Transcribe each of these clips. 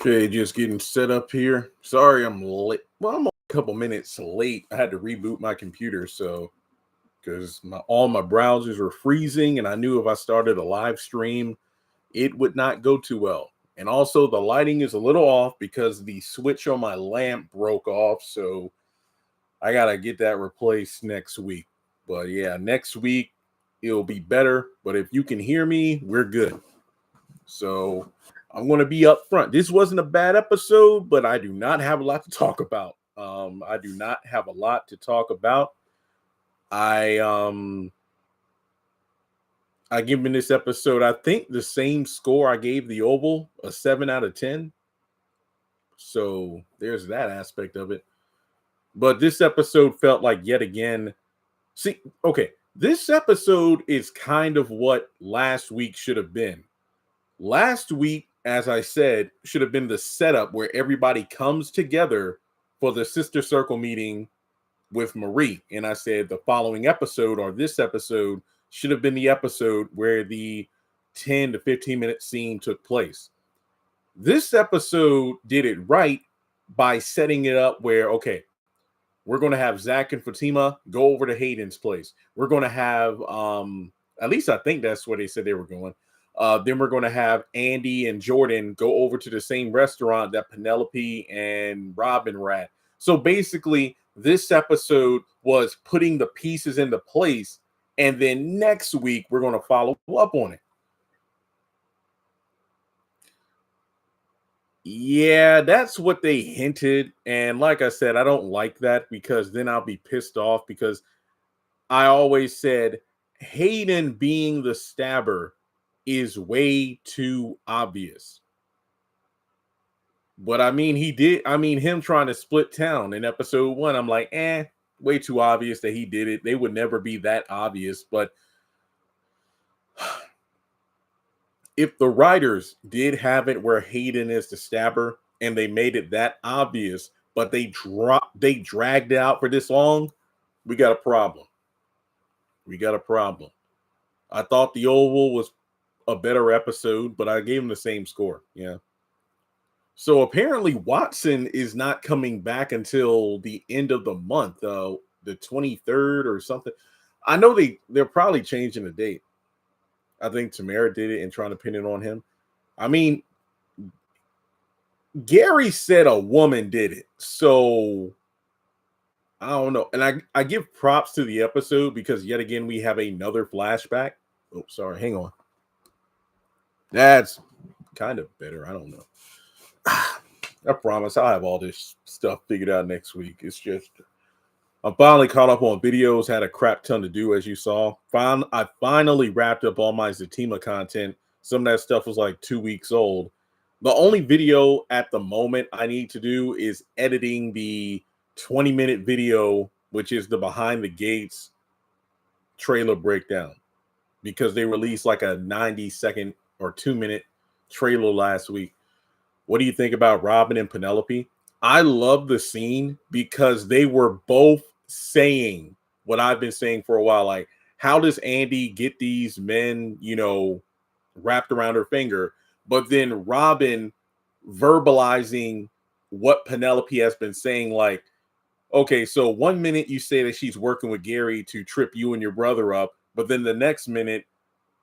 Okay, just getting set up here. Sorry, I'm late. Well, I'm a couple minutes late. I had to reboot my computer, so because all my browsers were freezing, and I knew if I started a live stream, it would not go too well. And also, the lighting is a little off because the switch on my lamp broke off, so I gotta get that replaced next week. But yeah, next week it'll be better. But if you can hear me, we're good. So I'm going to be up front. This wasn't a bad episode, but I do not have a lot to talk about. I do not have a lot to talk about. I given this episode, I think the same score I gave the Oval, a 7 out of 10. So there's that aspect of it. But this episode felt like yet again. See, okay, this episode is kind of what last week should have been. Last week, as I said, should have been the setup where everybody comes together for the Sister Circle meeting with Marie. And I said the following episode, or this episode, should have been the episode where the 10 to 15 minute scene took place. This episode did it right by setting it up where, okay, we're going to have Zach and Fatima go over to Hayden's place. We're going to have, at least I think that's where they said they were going. Then we're going to have Andy and Jordan go over to the same restaurant that Penelope and Robin were at. So basically, this episode was putting the pieces into place. And then next week, we're going to follow up on it. Yeah, that's what they hinted. And like I said, I don't like that because then I'll be pissed off because I always said Hayden being the stabber is way too obvious. But I mean, him trying to split town in episode 1, I'm like, way too obvious that he did it. They would never be that obvious. But if the writers did have it where Hayden is the stabber and they made it that obvious, but they dragged it out for this long, we got a problem. I thought the Oval was a better episode, but I gave him the same score. Yeah. So apparently Watson is not coming back until the end of the month, the 23rd or something. I know they're probably changing the date. I think Tamra did it and trying to pin it on him. I mean, Gary said a woman did it. So I don't know. And I give props to the episode because yet again, we have another flashback. Oh, sorry. Hang on. That's kind of better. I don't know. I promise I'll have all this stuff figured out next week. It's just I'm finally caught up on videos, had a crap ton to do, as you saw. I finally wrapped up all my Zatima content. Some of that stuff was like 2 weeks old. The only video at the moment I need to do is editing the 20-minute video, which is the Behind the Gates trailer breakdown, because they released like a 90-second or 2-minute trailer last week. What do you think about Robin and Penelope? I love the scene because they were both saying what I've been saying for a while. Like, how does Andy get these men, wrapped around her finger? But then Robin verbalizing what Penelope has been saying, like, okay, so 1 minute you say that she's working with Gary to trip you and your brother up, but then the next minute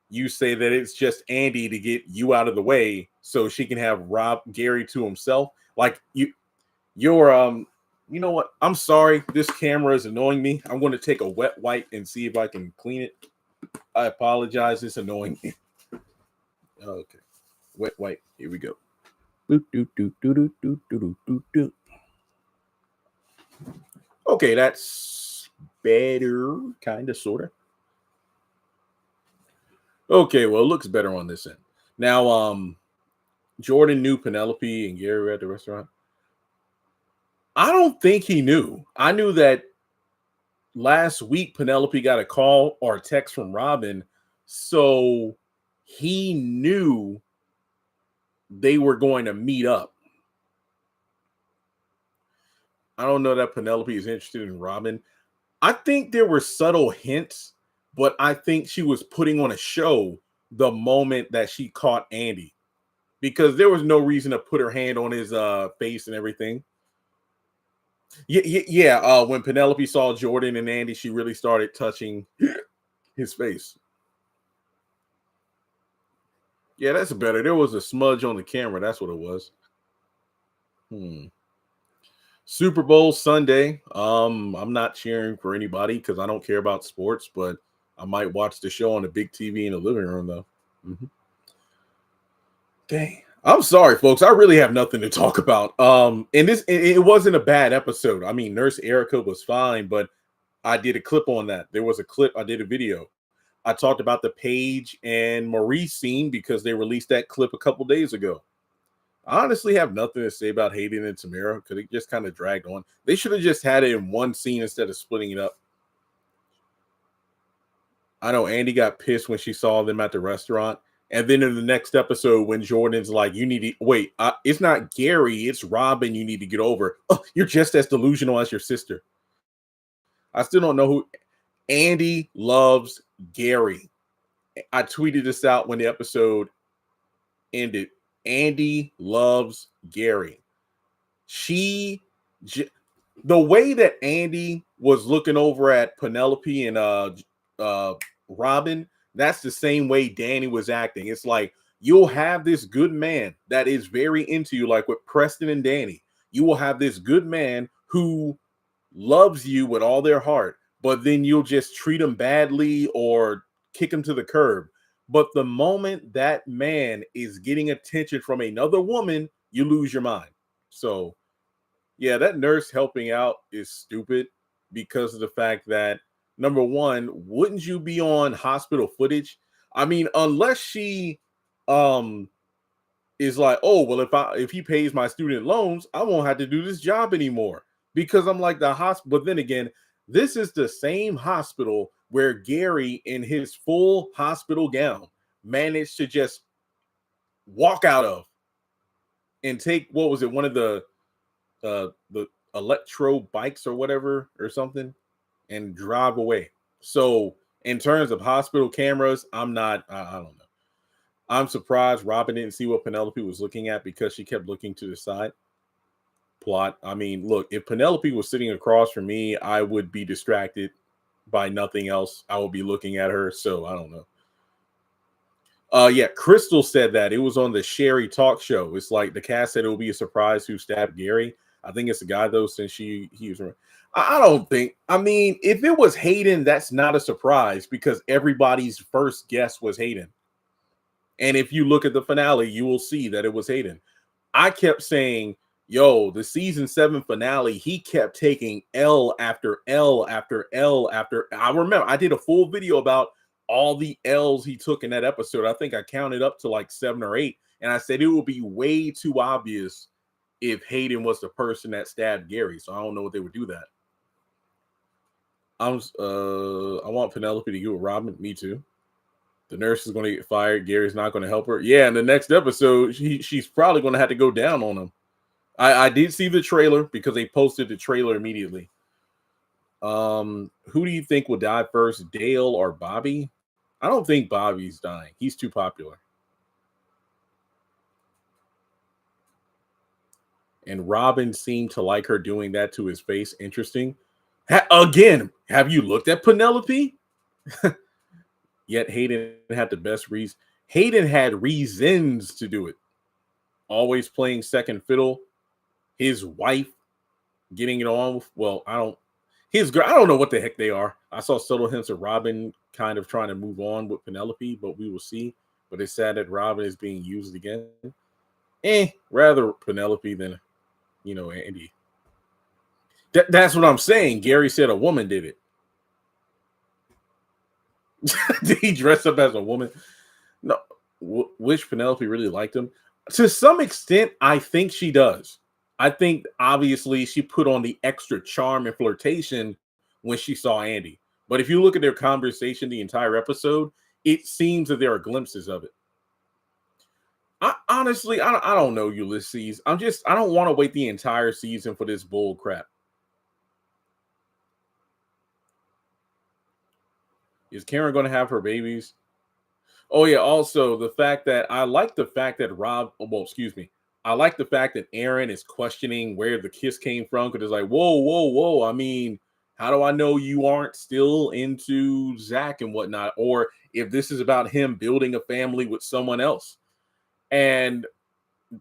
you say that it's just Andy to get you out of the way so she can have Gary to himself. Like, you're you know what? I'm sorry. This camera is annoying me. I'm going to take a wet wipe and see if I can clean it. I apologize. It's annoying me. Okay. Wet wipe. Here we go. Okay, that's better. Kind of, sort of. Okay, well, it looks better on this end. Now, Jordan knew Penelope and Gary were at the restaurant. I don't think he knew. I knew that last week Penelope got a call or a text from Robin, so he knew they were going to meet up. I don't know that Penelope is interested in Robin. I think there were subtle hints, but I think she was putting on a show the moment that she caught Andy, because there was no reason to put her hand on his face and everything. Yeah. When Penelope saw Jordan and Andy, she really started touching his face. Yeah, that's better. There was a smudge on the camera. That's what it was. Super Bowl Sunday. I'm not cheering for anybody because I don't care about sports, but I might watch the show on the big TV in the living room though. Dang. I'm sorry, folks. I really have nothing to talk about. And it wasn't a bad episode. I mean, Nurse Erica was fine, but I did a clip on that. There was a clip. I did a video. I talked about the Paige and Maurice scene because they released that clip a couple days ago. I honestly have nothing to say about Hayden and Tamra because it just kind of dragged on. They should have just had it in one scene instead of splitting it up. I know Andy got pissed when she saw them at the restaurant. And then in the next episode, when Jordan's like, you need to wait, it's not Gary, it's Robin you need to get over. Oh, you're just as delusional as your sister. I still don't know who. Andy loves Gary. I tweeted this out when the episode ended. Andy loves Gary. The way that Andy was looking over at Penelope and Robin, that's the same way Danny was acting. It's like you'll have this good man that is very into you, like with Preston and Danny. You will have this good man who loves you with all their heart, but then you'll just treat him badly or kick him to the curb. But the moment that man is getting attention from another woman, you lose your mind. So, yeah, that nurse helping out is stupid because of the fact that, number one, wouldn't you be on hospital footage? I mean, unless she is like, oh, well, if he pays my student loans, I won't have to do this job anymore because I'm like the hospital. But then again, this is the same hospital where Gary, in his full hospital gown, managed to just walk out of and take, what was it, one of the electro bikes or whatever or something, and drive away. So in terms of hospital cameras, I don't know. I'm surprised Robin didn't see what Penelope was looking at because she kept looking to the side. Plot. I mean, look, if Penelope was sitting across from me, I would be distracted by nothing else. I would be looking at her. So I don't know. Yeah, Crystal said that it was on the Sherry talk show. It's like the cast said it will be a surprise who stabbed Gary. I think it's a guy though, since he was. I don't think. I mean, if it was Hayden, that's not a surprise because everybody's first guess was Hayden. And if you look at the finale, you will see that it was Hayden. I kept saying, yo, the season 7 finale, he kept taking L after L after L after. I remember I did a full video about all the L's he took in that episode. I think I counted up to like 7 or 8. And I said it would be way too obvious if Hayden was the person that stabbed Gary. So I don't know what they would do that. I want Penelope to get with Robin. Me too. The nurse is going to get fired. Gary's not going to help her. Yeah, in the next episode, she's probably going to have to go down on him. I did see the trailer because they posted the trailer immediately. Who do you think will die first, Dale or Bobby? I don't think Bobby's dying. He's too popular. And Robin seemed to like her doing that to his face. Interesting. Again, have you looked at Penelope? Yet Hayden had the best reason. Hayden had reasons to do it. Always playing second fiddle. His wife getting it on. Well, I don't know what the heck they are. I saw subtle hints of Robin kind of trying to move on with Penelope, but we will see. But it's sad that Robin is being used again. Rather Penelope than, Andy. That's what I'm saying. Gary said a woman did it. Did he dress up as a woman? No. Wish Penelope really liked him. To some extent, I think she does. I think obviously she put on the extra charm and flirtation when she saw Andy. But if you look at their conversation the entire episode, it seems that there are glimpses of it. Honestly, I don't know, Ulysses. I don't want to wait the entire season for this bull crap. Is Karen going to have her babies? Oh yeah. Also, the fact that I like the fact that Rob. Well, excuse me. I like the fact that Aaron is questioning where the kiss came from because it's like, whoa, whoa, whoa. I mean, how do I know you aren't still into Zach and whatnot, or if this is about him building a family with someone else? And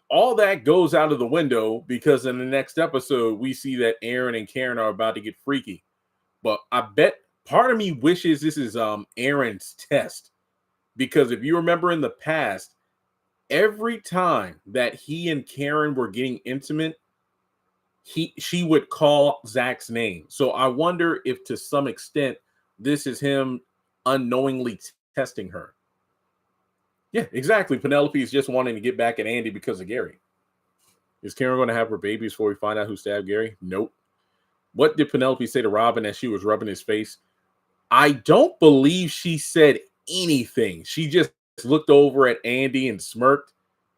all that goes out of the window because in the next episode we see that Aaron and Karen are about to get freaky. But I bet part of me wishes this is Aaron's test because if you remember in the past, every time that he and Karen were getting intimate, she would call Zach's name. So I wonder if to some extent this is him unknowingly testing her. Yeah, exactly. Penelope is just wanting to get back at Andy because of Gary. Is Karen going to have her babies before we find out who stabbed Gary? Nope. What did Penelope say to Robin as she was rubbing his face? I don't believe she said anything. She just looked over at Andy and smirked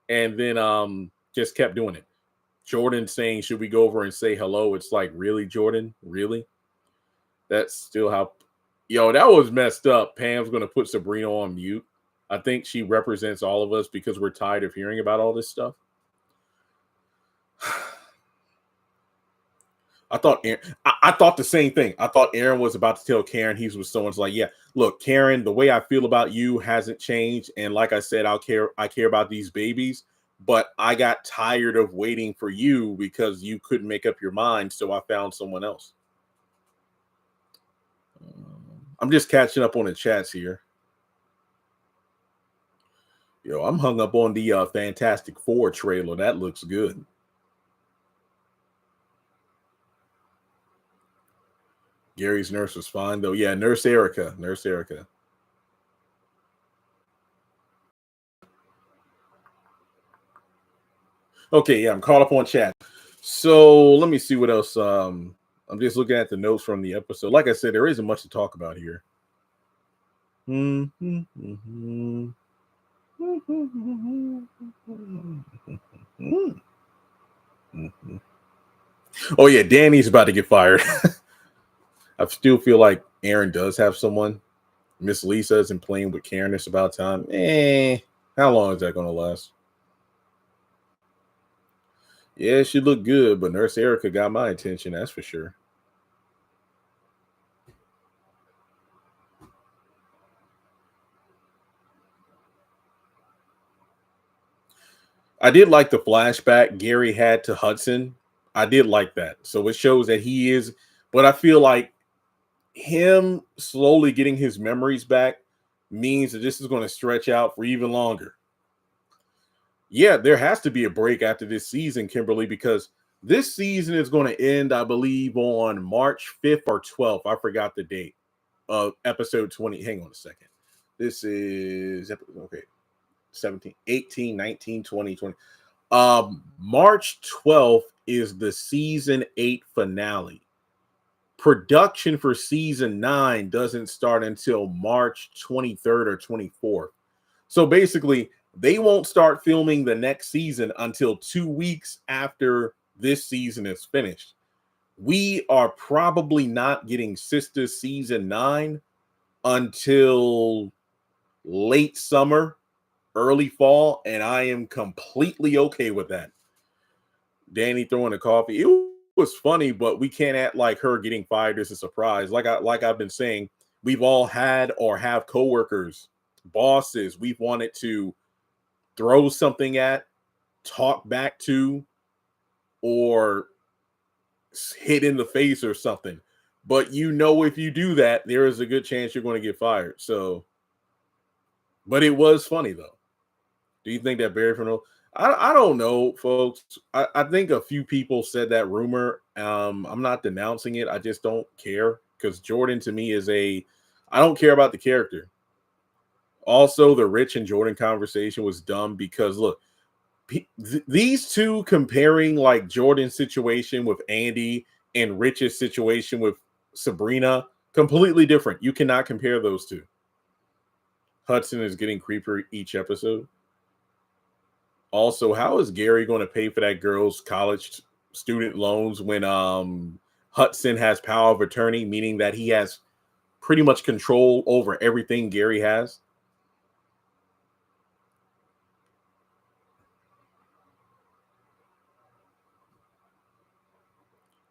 and then just kept doing it. Jordan saying, should we go over and say hello? It's like, really, Jordan? Really? That's still how... Yo, that was messed up. Pam's going to put Sabrina on mute. I think she represents all of us because we're tired of hearing about all this stuff. I thought the same thing. I thought Aaron was about to tell Karen he was someone's like, yeah, look, Karen, the way I feel about you hasn't changed. And like I said, I care about these babies, but I got tired of waiting for you because you couldn't make up your mind. So I found someone else. I'm just catching up on the chats here. Yo, I'm hung up on the Fantastic Four trailer. That looks good. Gary's nurse was fine, though. Yeah, Nurse Erica. Okay, yeah, I'm caught up on chat. So let me see what else. I'm just looking at the notes from the episode. Like I said, there isn't much to talk about here. Oh yeah, Danny's about to get fired. I still feel like Aaron does have someone. Miss Lisa isn't playing with Karen. It's about time. How long is that going to last? Yeah, she looked good, but Nurse Erica got my attention. That's for sure. I did like the flashback Gary had to Hudson. I did like that. So it shows that he is, but I feel like him slowly getting his memories back means that this is going to stretch out for even longer. Yeah, there has to be a break after this season, Kimberly, because this season is going to end, I believe, on March 5th or 12th. I forgot the date of episode 20. Hang on a second. This is, okay, 17, 18, 19, 20, 20. March 12th is the season 8 finale. Production for season 9 doesn't start until March 23rd or 24th. So basically, they won't start filming the next season until 2 weeks after this season is finished. We are probably not getting Sistas season 9 until late summer, early fall, and I am completely okay with that. Danny throwing the coffee. It was funny, but we can't act like her getting fired is a surprise. Like I've been saying, we've all had or have coworkers, bosses we've wanted to throw something at, talk back to, or hit in the face or something. But you know, if you do that, there is a good chance you're going to get fired. So, but it was funny though. Do you think that Barry Fernald? I don't know, folks. I think a few people said that rumor. I'm not denouncing it. I just don't care because Jordan to me is I don't care about the character. Also, the Rich and Jordan conversation was dumb because look, these two comparing like Jordan's situation with Andy and Rich's situation with Sabrina, completely different. You cannot compare those two. Hudson is getting creepier each episode. Also, how is Gary going to pay for that girl's college student loans when Hudson has power of attorney, meaning that he has pretty much control over everything Gary has?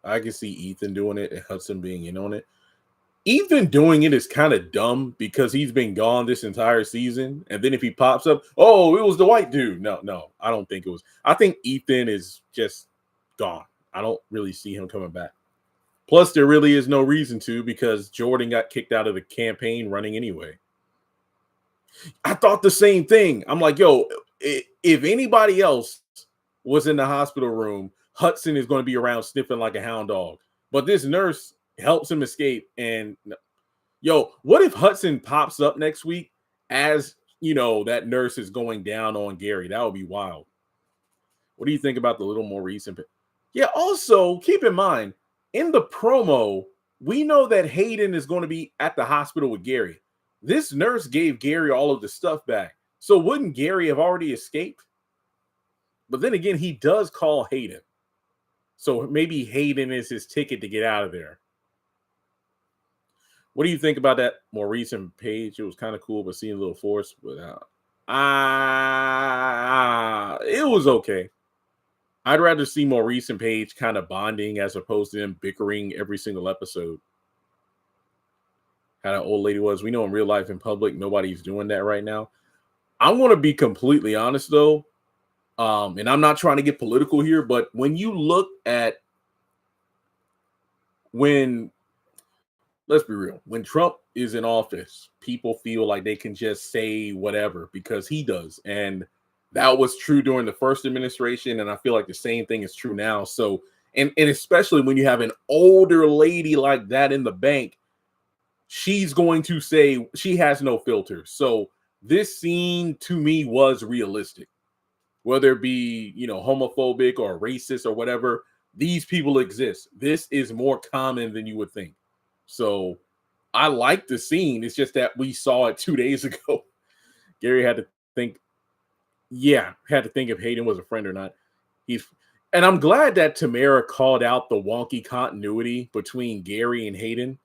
I can see Ethan doing it and Hudson being in on it. Ethan doing it is kind of dumb because he's been gone this entire season. And then if he pops up, oh, it was the white dude. No, I don't think it was. I think Ethan is just gone. I don't really see him coming back. Plus, there really is no reason to because Jordan got kicked out of the campaign running anyway. I thought the same thing. I'm like, yo, if anybody else was in the hospital room, Hudson is going to be around sniffing like a hound dog. But this nurse helps him escape. And yo, what if Hudson pops up next week as, that nurse is going down on Gary? That would be wild. What do you think about the little more recent? Yeah, also keep in mind, in the promo, we know that Hayden is going to be at the hospital with Gary. This nurse gave Gary all of the stuff back. So wouldn't Gary have already escaped? But then again, he does call Hayden. So maybe Hayden is his ticket to get out of there. What do you think about that more recent page? It was kind of cool, but seeing a little force. But it was okay. I'd rather see more recent page kind of bonding as opposed to them bickering every single episode. How that old lady was. We know in real life, in public, nobody's doing that right now. I want to be completely honest, though. And I'm not trying to get political here, but when you look at let's be real, when Trump is in office, people feel like they can just say whatever because he does. And that was true during the first administration. And I feel like the same thing is true now. So, and especially when you have an older lady like that in the bank, she's going to say she has no filter. So this scene to me was realistic. Whether it be, homophobic or racist or whatever, these people exist. This is more common than you would think. So I like the scene. It's just that we saw it 2 days ago. Gary had to think if Hayden was a friend or not. And I'm glad that Tamra called out the wonky continuity between Gary and Hayden,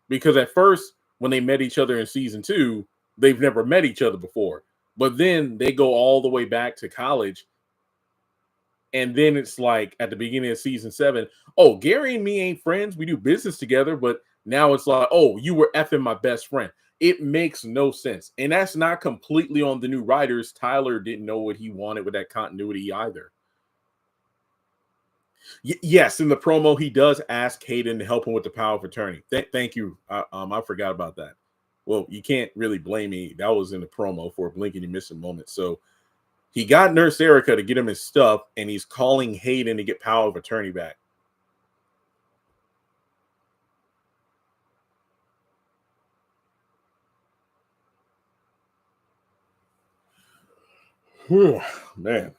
because at first, when they met each other in season 2, they've never met each other before. But then they go all the way back to college. And then it's like at the beginning of season 7, oh, Gary and me ain't friends. We do business together. But now it's like, oh, you were effing my best friend. It makes no sense. And that's not completely on the new writers. Tyler didn't know what he wanted with that continuity either. Yes, in the promo, he does ask Hayden to help him with the power of attorney. Thank you. I forgot about that. Well, you can't really blame me. That was in the promo for a blink and you miss a moment. So he got Nurse Erica to get him his stuff, and he's calling Hayden to get power of attorney back. Whew, man.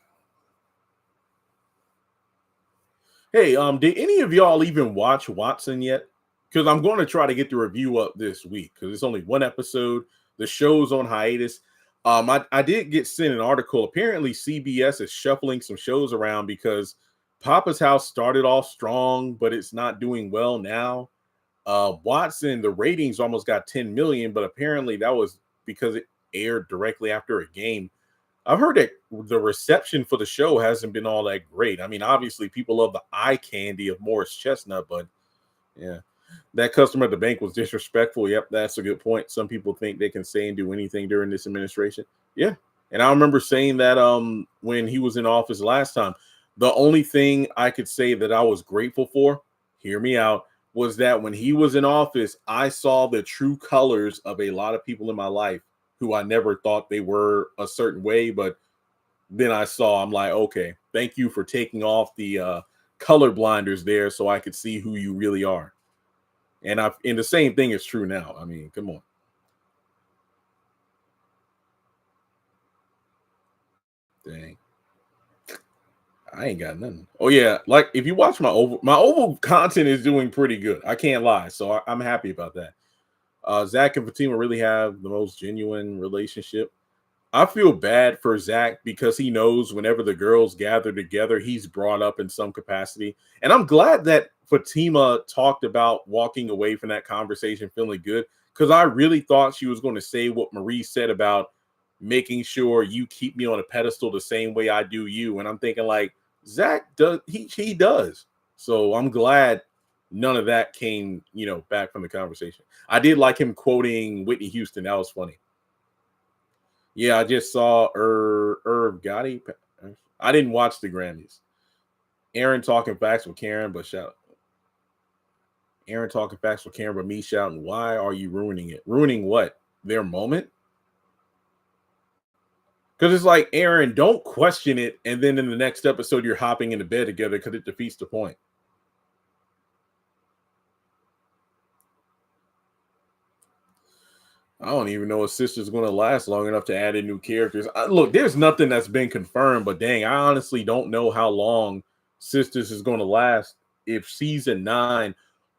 Hey, did any of y'all even watch Watson yet? Because I'm going to try to get the review up this week because it's only one episode. The show's on hiatus. I did get sent an article. Apparently, CBS is shuffling some shows around because Papa's House started off strong, but it's not doing well now. Watson, the ratings almost got 10 million, but apparently that was because it aired directly after a game. I've heard that the reception for the show hasn't been all that great. I mean, obviously, people love the eye candy of Morris Chestnut, but yeah, that customer at the bank was disrespectful. Yep, that's a good point. Some people think they can say and do anything during this administration. Yeah, and I remember saying that when he was in office last time, the only thing I could say that I was grateful for, hear me out, was that when he was in office, I saw the true colors of a lot of people in my life who I never thought they were a certain way, but then I'm like, okay, thank you for taking off the color blinders there so I could see who you really are. And the same thing is true now. I mean, come on. Dang. I ain't got nothing. Oh yeah, like if you watch my oval content is doing pretty good. I can't lie. So I'm happy about that. Zach and Fatima really have the most genuine relationship. I feel bad for Zach because he knows whenever the girls gather together, he's brought up in some capacity. And I'm glad that Fatima talked about walking away from that conversation feeling good, because I really thought she was going to say what Marie said about making sure you keep me on a pedestal the same way I do you. And I'm thinking like, Zach does, he does. So I'm glad none of that came, back from the conversation. I did like him quoting Whitney Houston. That was funny. Yeah, I just saw Irv Gotti. I didn't watch the Grammys. Aaron talking facts with Karen, but Aaron talking facts with Karen, but me shouting, "Why are you ruining it? Ruining what? Their moment?" Because it's like, Aaron, don't question it, and then in the next episode you're hopping into bed together because it defeats the point. I don't even know if Sisters going to last long enough to add in new characters. Look, there's nothing that's been confirmed, but dang, I honestly don't know how long Sisters is going to last. If season 9,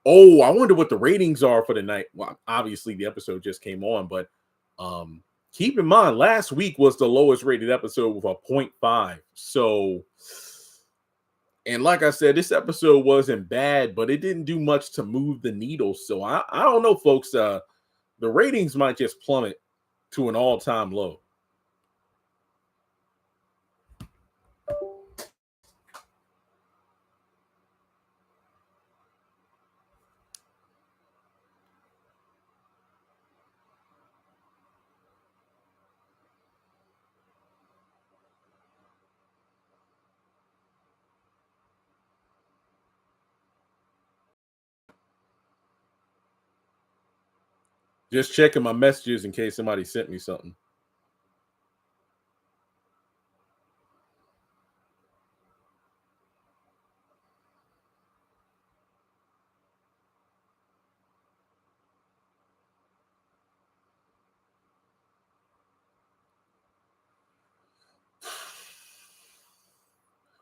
I wonder what the ratings are for the night. Well, obviously the episode just came on, but keep in mind, last week was the lowest rated episode with a 0.5. So, and like I said, this episode wasn't bad, but it didn't do much to move the needle. So I don't know, folks. The ratings might just plummet to an all-time low. Just checking my messages in case somebody sent me something.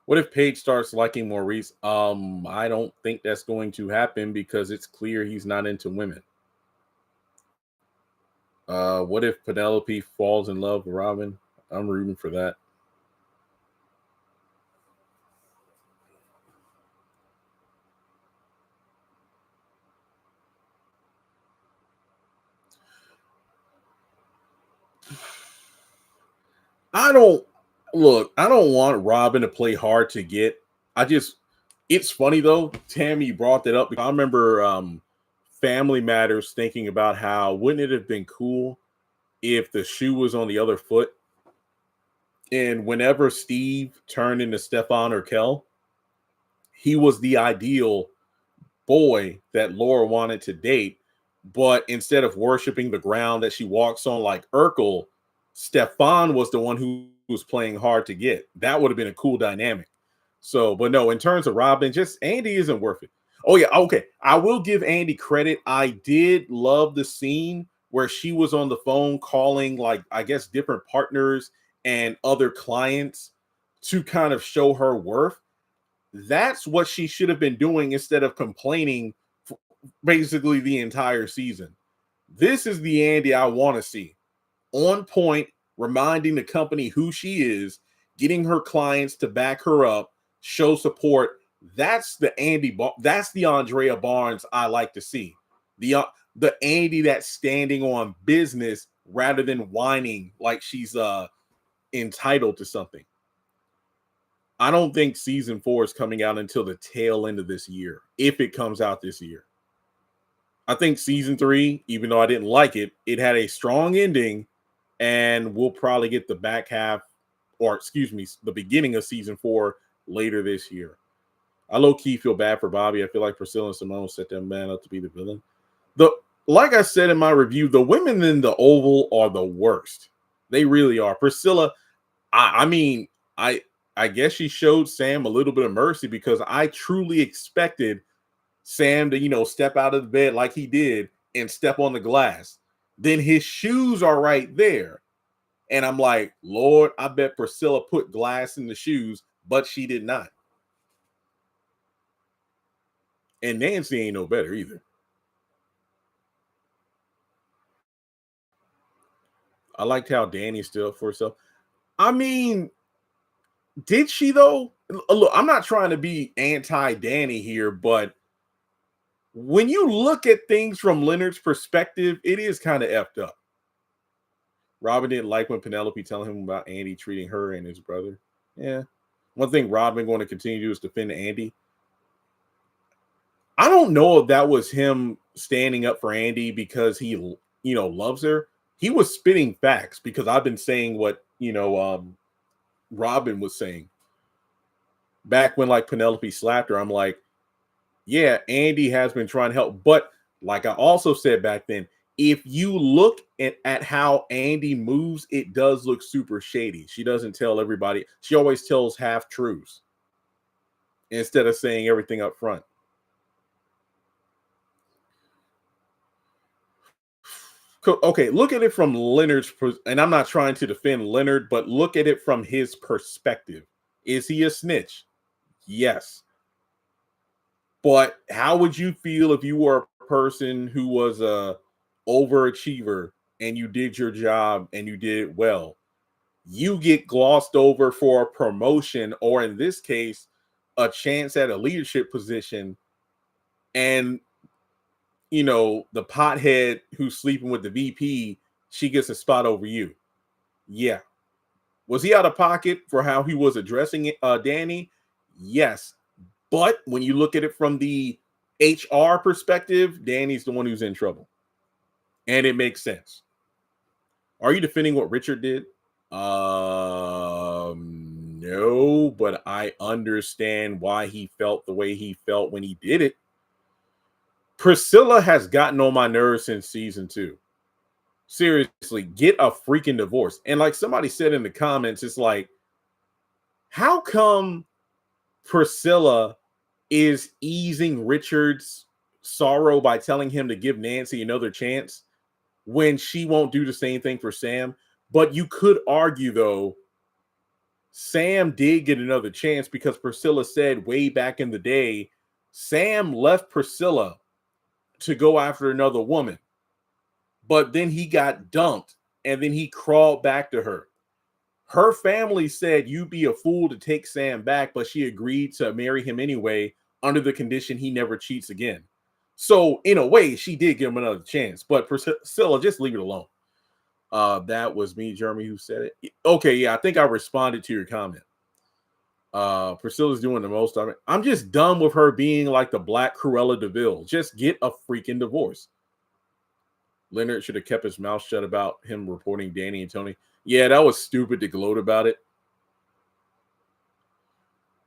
What if Paige starts liking Maurice? I don't think that's going to happen because it's clear he's not into women. What if Penelope falls in love with Robin? I'm rooting for that. I don't want Robin to play hard to get. It's funny though. Tammy brought that up. I remember Family Matters thinking about how wouldn't it have been cool if the shoe was on the other foot, and whenever Steve turned into Stefan or Kel, he was the ideal boy that Laura wanted to date. But instead of worshiping the ground that she walks on like Urkel, Stefan was the one who was playing hard to get. That would have been a cool dynamic. So, but no, in terms of Robin, just Andy isn't worth it. Oh, yeah. Okay. I will give Andy credit. I did love the scene where she was on the phone calling, like, I guess, different partners and other clients to kind of show her worth. That's what she should have been doing instead of complaining basically the entire season. This is the Andy I want to see. On point, reminding the company who she is, getting her clients to back her up, show support. That's the Andy. That's the Andrea Barnes I like to see. The Andy that's standing on business rather than whining like she's entitled to something. I don't think season 4 is coming out until the tail end of this year, if it comes out this year. I think season 3, even though I didn't like it, it had a strong ending, and we'll probably get the back half, or excuse me, the beginning of season 4 later this year. I low-key feel bad for Bobby. I feel like Priscilla and Simone set that man up to be the villain. Like I said in my review, the women in the Oval are the worst. They really are. Priscilla, I guess she showed Sam a little bit of mercy because I truly expected Sam to, step out of the bed like he did and step on the glass. Then his shoes are right there. And I'm like, Lord, I bet Priscilla put glass in the shoes, but she did not. And Nancy ain't no better either. I liked how Danny stood up for herself. I mean, did she though? Look, I'm not trying to be anti-Danny here, but when you look at things from Leonard's perspective, it is kind of effed up. Robin didn't like when Penelope telling him about Andy treating her and his brother. Yeah. One thing Robin going to continue to do is defend Andy. I don't know if that was him standing up for Andy because he, loves her. He was spitting facts because I've been saying what, Robin was saying back when like Penelope slapped her. I'm like, yeah, Andy has been trying to help. But like I also said back then, if you look at how Andy moves, it does look super shady. She doesn't tell everybody. She always tells half truths instead of saying everything up front. Okay, look at it from Leonard's, and I'm not trying to defend Leonard, but look at it from his perspective. Is he a snitch? Yes. But how would you feel if you were a person who was a overachiever and you did your job and you did it well? You get glossed over for a promotion, or in this case, a chance at a leadership position, and the pothead who's sleeping with the VP, she gets a spot over you. Yeah. Was he out of pocket for how he was addressing Danni? Yes. But when you look at it from the HR perspective, Danny's the one who's in trouble. And it makes sense. Are you defending what Richard did? No, but I understand why he felt the way he felt when he did it. Priscilla has gotten on my nerves since season 2. Seriously, get a freaking divorce. And like somebody said in the comments, it's like, how come Priscilla is easing Richard's sorrow by telling him to give Nancy another chance when she won't do the same thing for Sam? But you could argue, though, Sam did get another chance because Priscilla said way back in the day, Sam left Priscilla to go after another woman. But then he got dumped and then he crawled back to her. Her family said you'd be a fool to take Sam back, but she agreed to marry him anyway under the condition he never cheats again. So in a way, she did give him another chance. But Priscilla, just leave it alone. That was me, Jeremy, who said it. Okay, yeah, I think I responded to your comment. Priscilla's doing the most of it. I'm just done with her being like the Black Cruella de Vil. Just get a freaking divorce. Leonard should have kept his mouth shut about him reporting Danni and Tony. Yeah, that was stupid to gloat about it.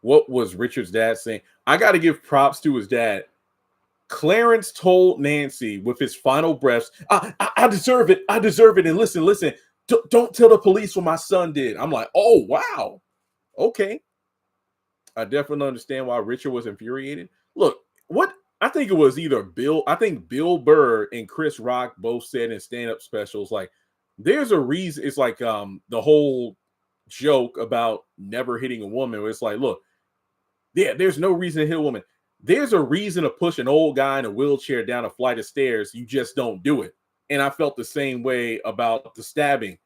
What was Richard's dad saying? I got to give props to his dad. Clarence told Nancy with his final breaths, I deserve it. I deserve it. And listen, don't tell the police what my son did. I'm like, oh, wow. Okay. I definitely understand why Richard was infuriated. Look, I think it was either Bill Burr and Chris Rock both said in stand-up specials, like, there's a reason. It's like the whole joke about never hitting a woman. Where it's like, look, yeah, there's no reason to hit a woman. There's a reason to push an old guy in a wheelchair down a flight of stairs. You just don't do it. And I felt the same way about the stabbing.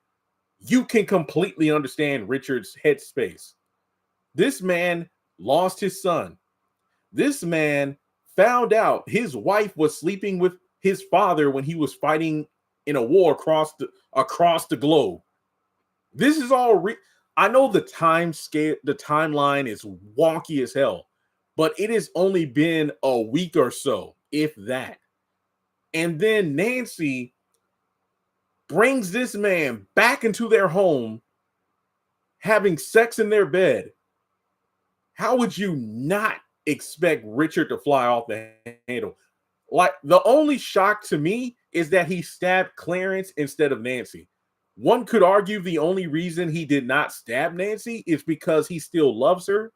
You can completely understand Richard's headspace. This man lost his son. This man found out his wife was sleeping with his father when he was fighting in a war across the globe. This is all I know the timeline is wonky as hell, but it has only been a week or so, if that. And then Nancy brings this man back into their home, having sex in their bed. How would you not expect Richard to fly off the handle? Like, the only shock to me is that he stabbed Clarence instead of Nancy. One could argue the only reason he did not stab Nancy is because he still loves her,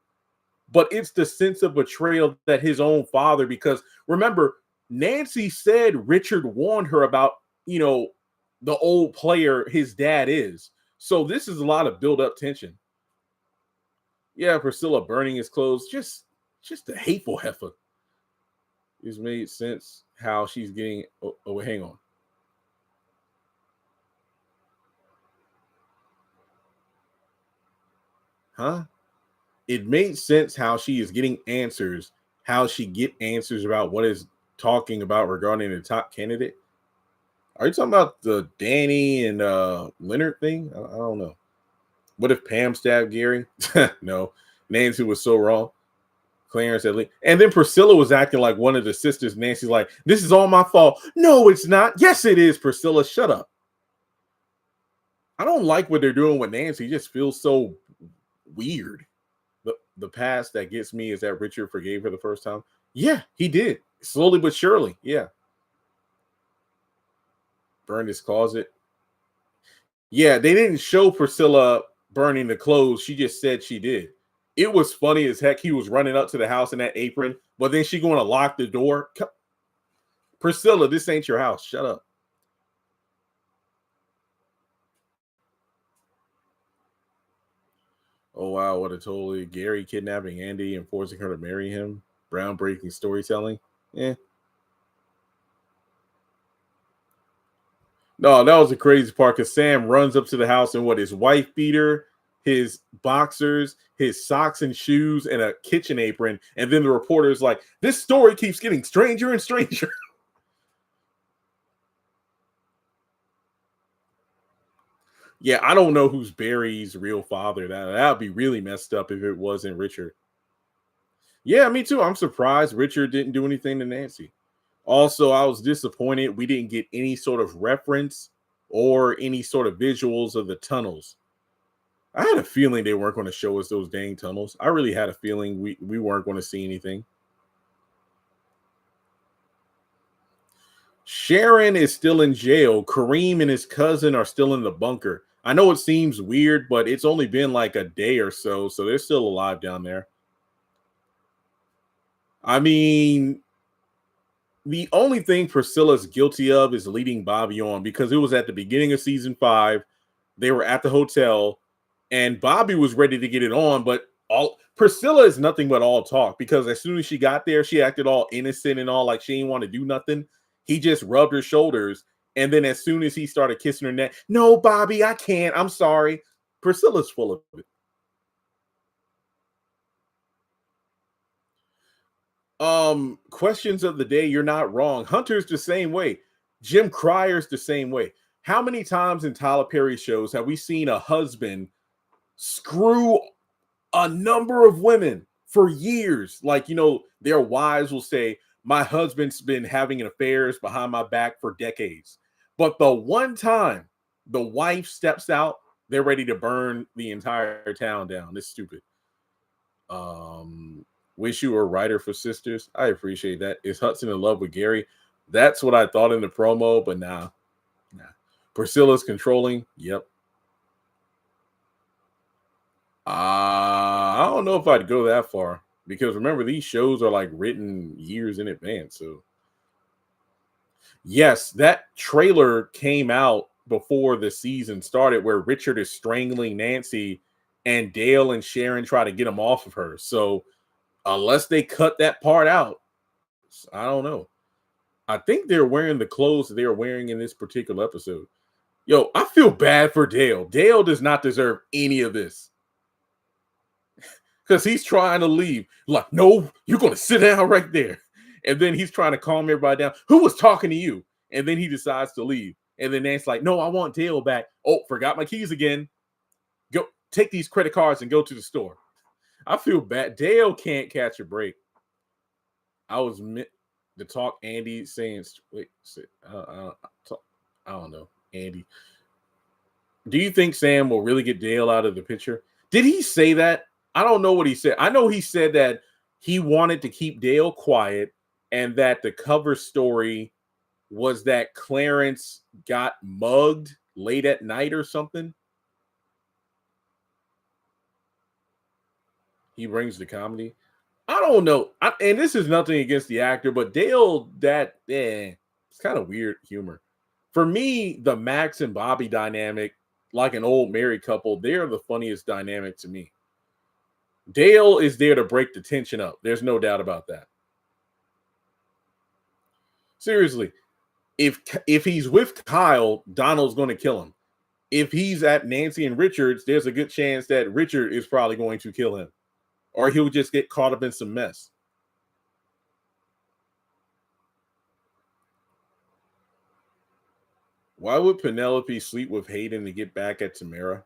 but it's the sense of betrayal that his own father, because remember, Nancy said Richard warned her about, the old player his dad is. So this is a lot of build-up tension. Yeah, Priscilla burning his clothes, just a hateful heifer. It's made sense how she's getting. Oh, hang on. Huh? It made sense how she is getting answers, how she get answers about what is talking about regarding the top candidate. Are you talking about the Danni and Leonard thing? I don't know. What if Pam stabbed Gary? No. Nancy was so wrong. Clarence at least. And then Priscilla was acting like one of the sisters. Nancy's like, this is all my fault. No, it's not. Yes, it is, Priscilla. Shut up. I don't like what they're doing with Nancy. It just feels so weird. The past that gets me is that Richard forgave her the first time. Yeah, he did. Slowly but surely. Yeah. Burned his closet. Yeah, they didn't show Priscilla burning the clothes. She just said she did. It was funny as heck. He was running up to the house in that apron, but then she going to lock the door. Priscilla, this ain't your house. Shut up. Oh, wow. What a totally Gary kidnapping Andy and forcing her to marry him. Groundbreaking storytelling. Yeah. No, that was the crazy part because Sam runs up to the house and his wife beater, his boxers, his socks and shoes, and a kitchen apron. And then the reporter is like, this story keeps getting stranger and stranger. Yeah, I don't know who's Barry's real father. That would be really messed up if it wasn't Richard. Yeah, me too. I'm surprised Richard didn't do anything to Nancy. Also, I was disappointed we didn't get any sort of reference or any sort of visuals of the tunnels. I had a feeling they weren't going to show us those dang tunnels. I really had a feeling we weren't going to see anything. Sharon is still in jail. Kareem and his cousin are still in the bunker. I know it seems weird, but it's only been like a day or so they're still alive down there. I mean, the only thing Priscilla's guilty of is leading Bobby on because it was at the beginning of season 5. They were at the hotel and Bobby was ready to get it on, but Priscilla is nothing but all talk because as soon as she got there, she acted all innocent and all like she didn't want to do nothing. He just rubbed her shoulders. And then as soon as he started kissing her neck, no, Bobby, I can't. I'm sorry. Priscilla's full of it. Questions of the day. You're not wrong. Hunter's the same way. Jim Cryer's the same way. How many times in Tyler Perry shows have we seen a husband screw a number of women for years? Like, their wives will say, my husband's been having affairs behind my back for decades. But the one time the wife steps out, they're ready to burn the entire town down. It's stupid. Wish you were a writer for Sisters. I appreciate that. Is Hudson in love with Gary? That's what I thought in the promo, but nah. Priscilla's controlling. Yep. I don't know if I'd go that far because remember, these shows are like written years in advance. So, yes, that trailer came out before the season started where Richard is strangling Nancy and Dale and Sharon try to get him off of her. So, unless they cut that part out, I don't know. I think they're wearing the clothes they're wearing in this particular episode. Yo, I feel bad for Dale. Dale does not deserve any of this. Because he's trying to leave. Like, no, you're going to sit down right there. And then he's trying to calm everybody down. Who was talking to you? And then he decides to leave. And then Nancy's like, no, I want Dale back. Oh, forgot my keys again. Go take these credit cards and go to the store. I feel bad. Dale can't catch a break. I was meant to talk Andy saying, wait, I don't know, Andy. Do you think Sam will really get Dale out of the picture? Did he say that? I don't know what he said. I know he said that he wanted to keep Dale quiet and that the cover story was that Clarence got mugged late at night or something. He brings the comedy. I don't know. And this is nothing against the actor, but Dale, it's kind of weird humor. For me, the Max and Bobby dynamic, like an old married couple, they're the funniest dynamic to me. Dale is there to break the tension up. There's no doubt about that. Seriously, if he's with Kyle, Donald's going to kill him. If he's at Nancy and Richard's, there's a good chance that Richard is probably going to kill him. Or he'll just get caught up in some mess. Why would Penelope sleep with Hayden to get back at Tamra?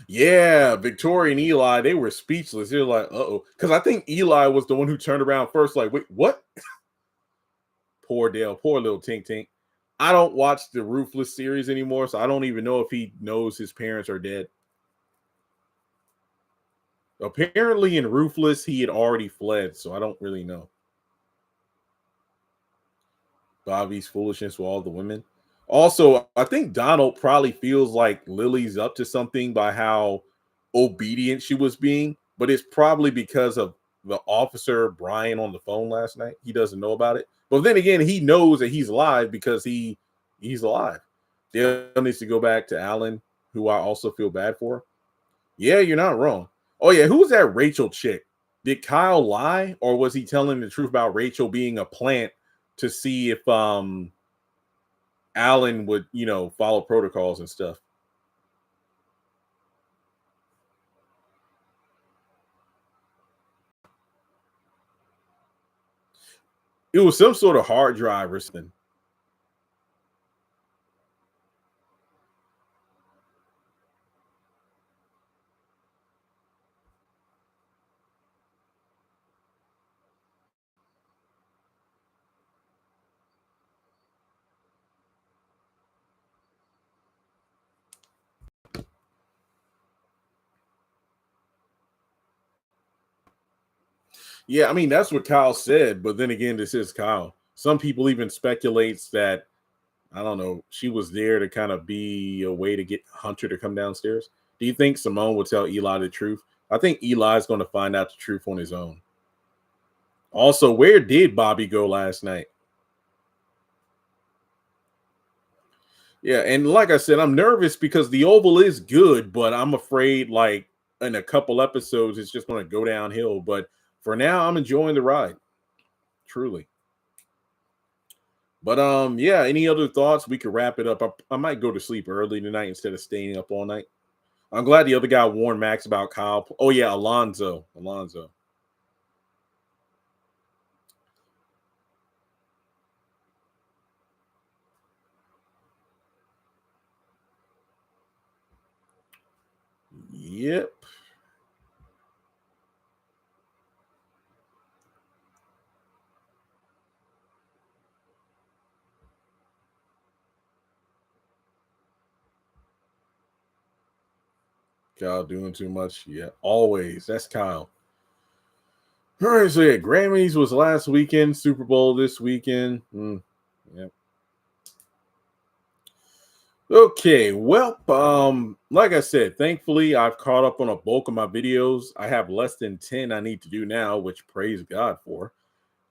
Yeah, Victoria and Eli, they were speechless. They're like, uh-oh. Because I think Eli was the one who turned around first, like, wait, what? Poor Dale, poor little Tink Tink. I don't watch the Ruthless series anymore, so I don't even know if he knows his parents are dead. Apparently in Ruthless, he had already fled, so I don't really know. Bobby's foolishness with all the women. Also, I think Donald probably feels like Lily's up to something by how obedient she was being, but it's probably because of the officer Brian on the phone last night. He doesn't know about it. But then again, he knows that he's alive because he's alive. Dale needs to go back to Alan, who I also feel bad for. Yeah, you're not wrong. Oh yeah, who was that Rachel chick? Did Kyle lie, or was he telling the truth about Rachel being a plant to see if Alan would, follow protocols and stuff? It was some sort of hard drive or something. Yeah, I mean that's what Kyle said, but then again, this is Kyle. Some people even speculates that I don't know, she was there to kind of be a way to get Hunter to come downstairs. Do you think Simone would tell Eli the truth? I think Eli's going to find out the truth on his own. Also, where did Bobby go last night? Yeah, and like I said, I'm nervous because the Oval is good, but I'm afraid like in a couple episodes it's just going to go downhill. But for now, I'm enjoying the ride, truly. But yeah. Any other thoughts? We could wrap it up. I might go to sleep early tonight instead of staying up all night. I'm glad the other guy warned Max about Kyle. Oh yeah, Alonzo. Alonzo. Yep. Kyle doing too much. Yeah, always. That's Kyle. All right, so yeah, Grammys was last weekend, Super Bowl this weekend. Yeah. Okay, well, like I said, thankfully I've caught up on a bulk of my videos. I have less than 10 I need to do now, which praise God for.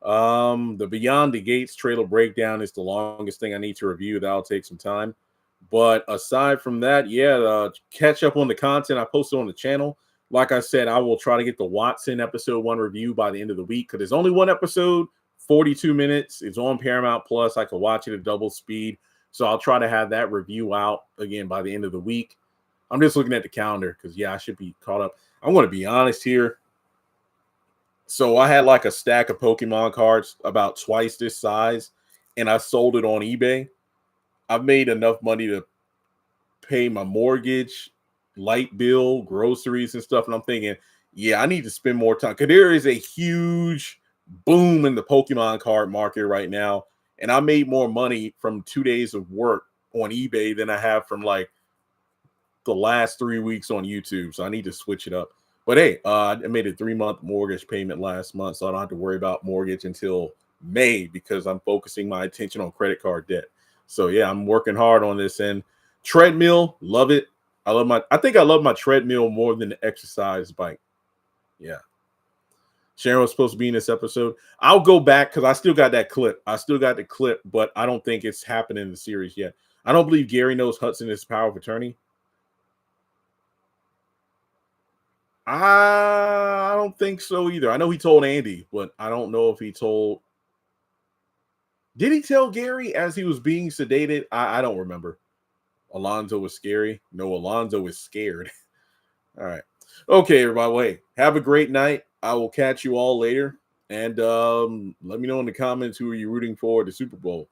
The Beyond the Gates trailer breakdown is the longest thing I need to review. That'll take some time. But aside from that, yeah, catch up on the content I posted on the channel. Like I said, I will try to get the Watson episode 1 review by the end of the week because there's only one episode, 42 minutes. It's on Paramount Plus. I can watch it at double speed. So I'll try to have that review out again by the end of the week. I'm just looking at the calendar because, yeah, I should be caught up. I'm going to be honest here. So I had like a stack of Pokemon cards about twice this size, and I sold it on eBay. I've made enough money to pay my mortgage, light bill, groceries, and stuff. And I'm thinking, yeah, I need to spend more time because there is a huge boom in the Pokemon card market right now. And I made more money from 2 days of work on eBay than I have from like the last 3 weeks on YouTube. So I need to switch it up. But hey, I made a 3-month mortgage payment last month, so I don't have to worry about mortgage until May because I'm focusing my attention on credit card debt. So yeah, I'm working hard on this. And treadmill, love it. I think I love my treadmill more than the exercise bike. Yeah. Sharon was supposed to be in this episode. I'll go back because I still got that clip. I still got the clip, but I don't think it's happening in the series yet. I don't believe Gary knows Hudson is power of attorney. I don't think so either. I know he told Andy, but I don't know if he told. Did he tell Gary as he was being sedated? I don't remember. Alonzo was scary. No, Alonzo is scared. All right. Okay, everybody. Wait. Have a great night. I will catch you all later. And let me know in the comments who are you rooting for at the Super Bowl.